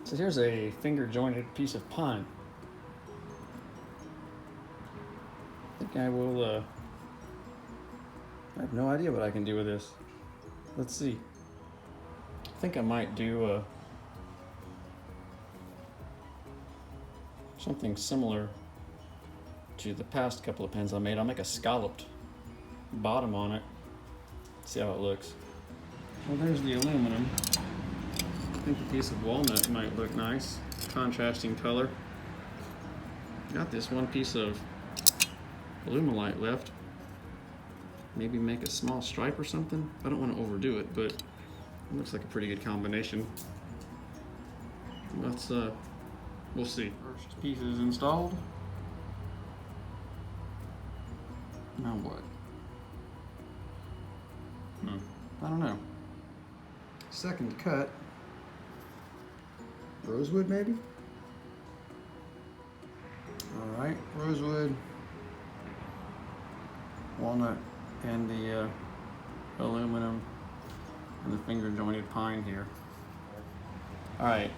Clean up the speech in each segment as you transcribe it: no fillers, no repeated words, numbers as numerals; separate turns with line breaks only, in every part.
So here's a finger jointed piece of pine. I think I will, I have no idea what I can do with this. Let's see. I think I might do something similar to the past couple of pens I made. I'll make a scalloped bottom on it. See how it looks. Well, there's the aluminum. I think a piece of walnut might look nice. Contrasting color. Got this one piece of Alumilite left. Maybe make a small stripe or something. I don't want to overdo it, but it looks like a pretty good combination. Let's we'll see. First piece is installed. Now what? I don't know. Second cut. Rosewood maybe? Alright, rosewood, walnut, and the aluminum and the finger jointed pine here. Alright,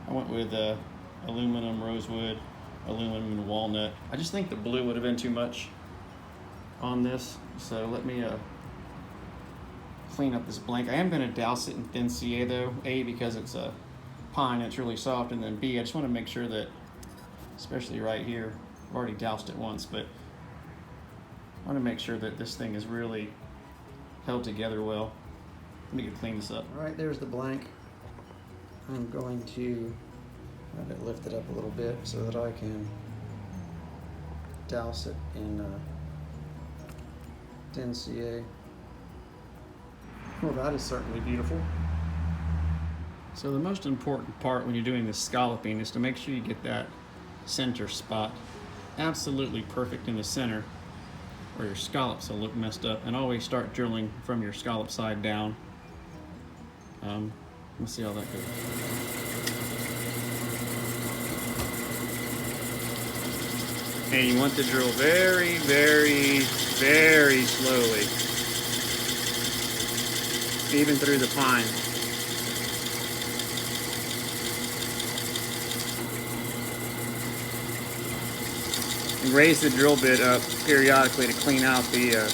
I went with aluminum, rosewood, aluminum, and walnut. I just think the blue would have been too much on this, so let me clean up this blank. I am going to douse it in thin CA though, A, because it's a pine, it's really soft, and then B, I just want to make sure that, especially right here, I've already doused it once, but I want to make sure that this thing is really held together well. Let me clean this up. All right, there's the blank. I'm going to have it lifted up a little bit so that I can douse it in thin CA. Well, that is certainly beautiful. So the most important part when you're doing this scalloping is to make sure you get that center spot absolutely perfect in the center, or your scallops will look messed up. And always start drilling from your scallop side down. Let's see how that goes. And you want to drill very, very, very slowly, even through the pine. And raise the drill bit up periodically to clean out the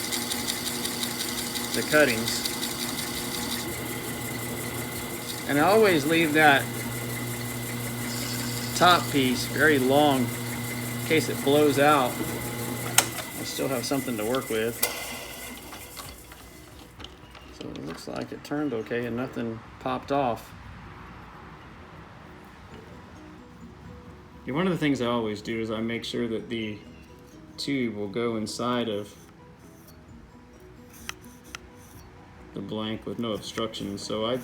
cuttings. And I always leave that top piece very long in case it blows out. I still have something to work with. So it looks like it turned okay and nothing popped off. One of the things I always do is I make sure that the tube will go inside of the blank with no obstruction. So I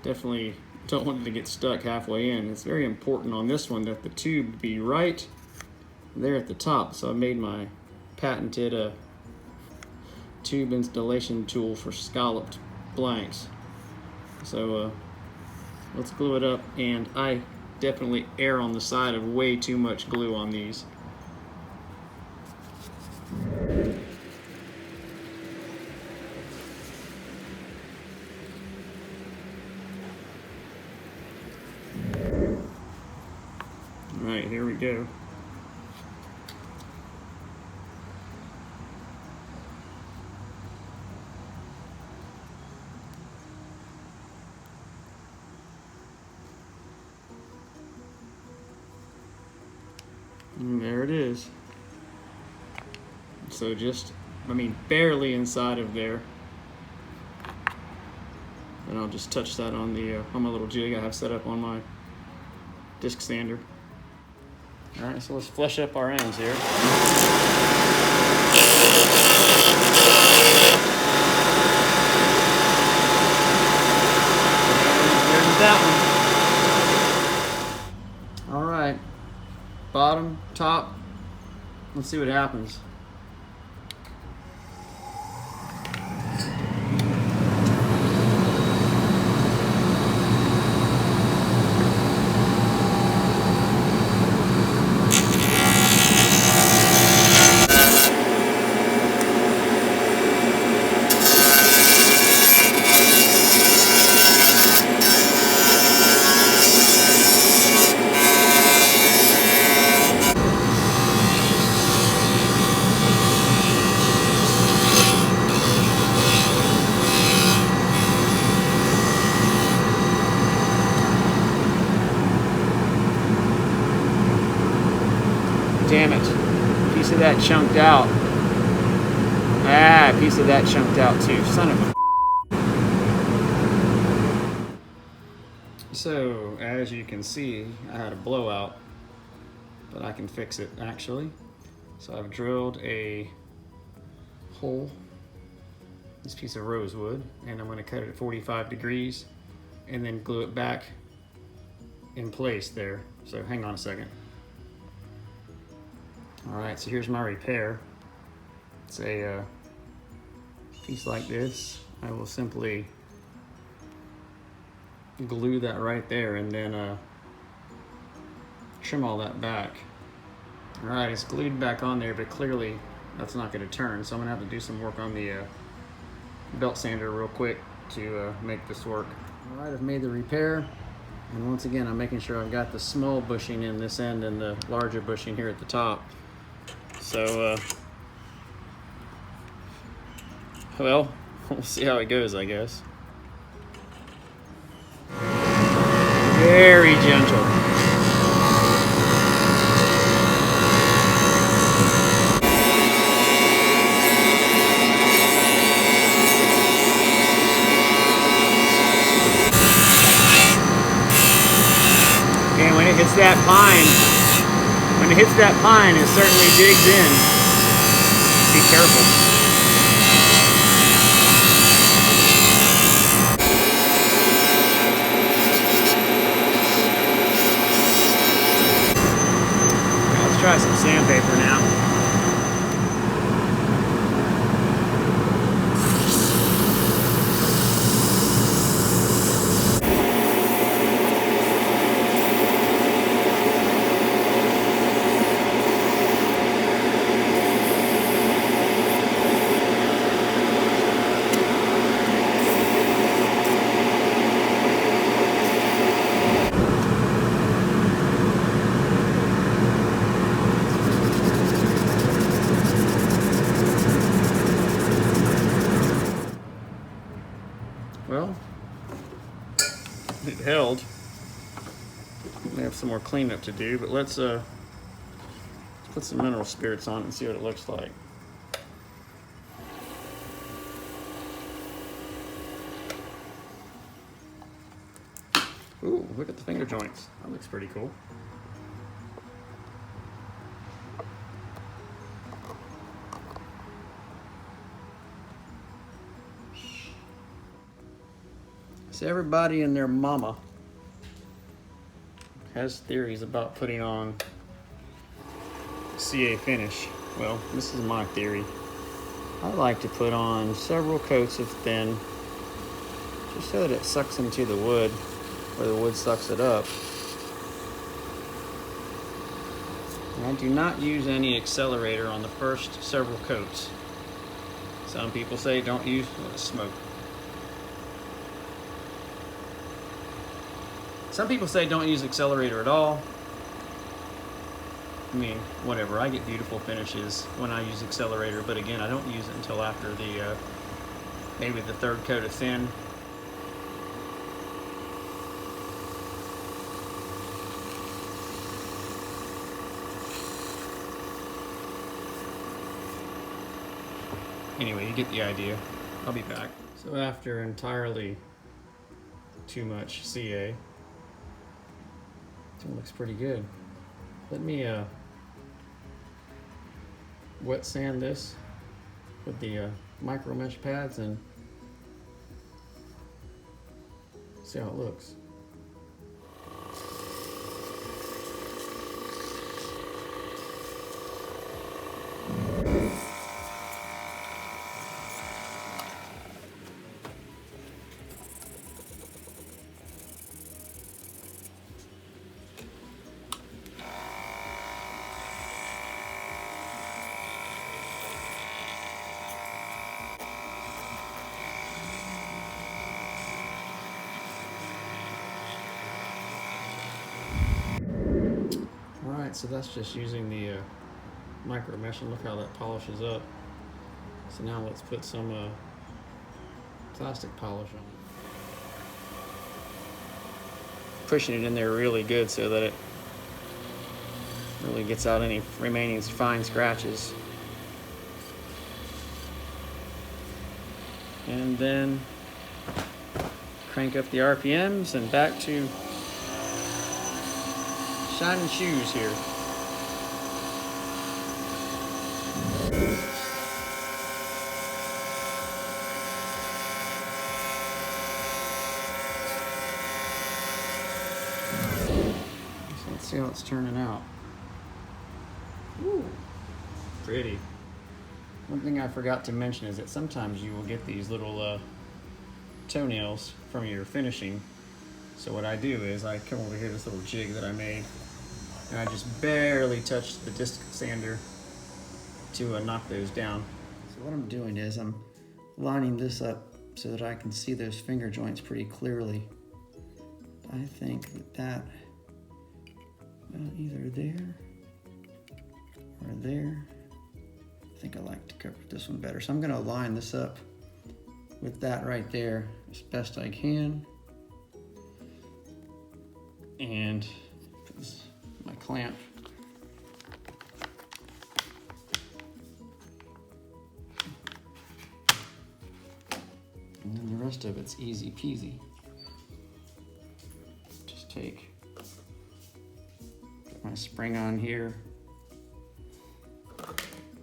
definitely don't want it to get stuck halfway in. It's very important on this one that the tube be right there at the top. So I made my patented tube installation tool for scalloped blanks. So let's glue it up, and I definitely err on the side of way too much glue on these. All right, here we go. And there it is. So just, barely inside of there. And I'll just touch that on the on my little jig I have set up on my disc sander. All right, so let's flush up our ends here. There's that one. All right. Bottom, top, let's see what happens. damn it. A piece of that chunked out. Ah, a piece of that chunked out too. Son of a... So, as you can see, I had a blowout, but I can fix it actually. So I've drilled a hole, this piece of rosewood, and I'm going to cut it at 45 degrees and then glue it back in place there. So hang on a second. Alright, so here's my repair. It's a piece like this. I will simply glue that right there and then trim all that back. Alright, it's glued back on there, but clearly that's not going to turn, so I'm going to have to do some work on the belt sander real quick to make this work. Alright, I've made the repair, and once again I'm making sure I've got the small bushing in this end and the larger bushing here at the top. So, well, we'll see how it goes, I guess. Very gentle. And when it hits that pine, it certainly digs in. Be careful. Let's try some sandpaper now. Well, it held. We have some more cleanup to do, but let's put some mineral spirits on it and see what it looks like. Ooh, look at the finger joints. That looks pretty cool. So everybody and their mama has theories about putting on CA finish. Well, this is my theory. I like to put on several coats of thin, just so that it sucks into the wood, or the wood sucks it up. And I do not use any accelerator on the first several coats. Some people say don't use smoke. Some people say don't use accelerator at all. I mean, whatever. I get beautiful finishes when I use accelerator, but again, I don't use it until after the maybe the third coat of thin. Anyway, you get the idea. I'll be back. So after entirely too much CA, it looks pretty good. Let me wet sand this with the micro mesh pads and see how it looks. Alright, so that's just using the micro mesh, and look how that polishes up. So now let's put some plastic polish on it. Pushing it in there really good so that it Really gets out any remaining fine scratches. And then crank up the RPMs and back to shining shoes here. So let's see how it's turning out. Ooh, pretty. One thing I forgot to mention is that sometimes you will get these little toenails from your finishing. So what I do is I come over here to this little jig that I made, and I just barely touch the disc sander to knock those down. So what I'm doing is I'm lining this up so that I can see those finger joints pretty clearly. I think that either there or there. I think I like to cover this one better. So I'm gonna line this up with that right there as best I can. And put this, my clamp. And then the rest of it's easy peasy. Just put my spring on here.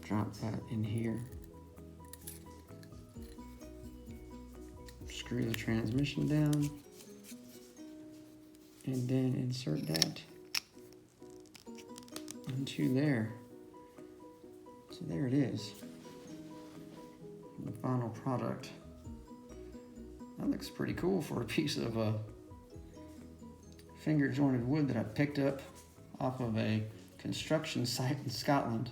Drop that in here. Screw the transmission down. And then insert that into there. So there it is. The final product. That looks pretty cool for a piece of finger jointed wood that I picked up off of a construction site in Scotland.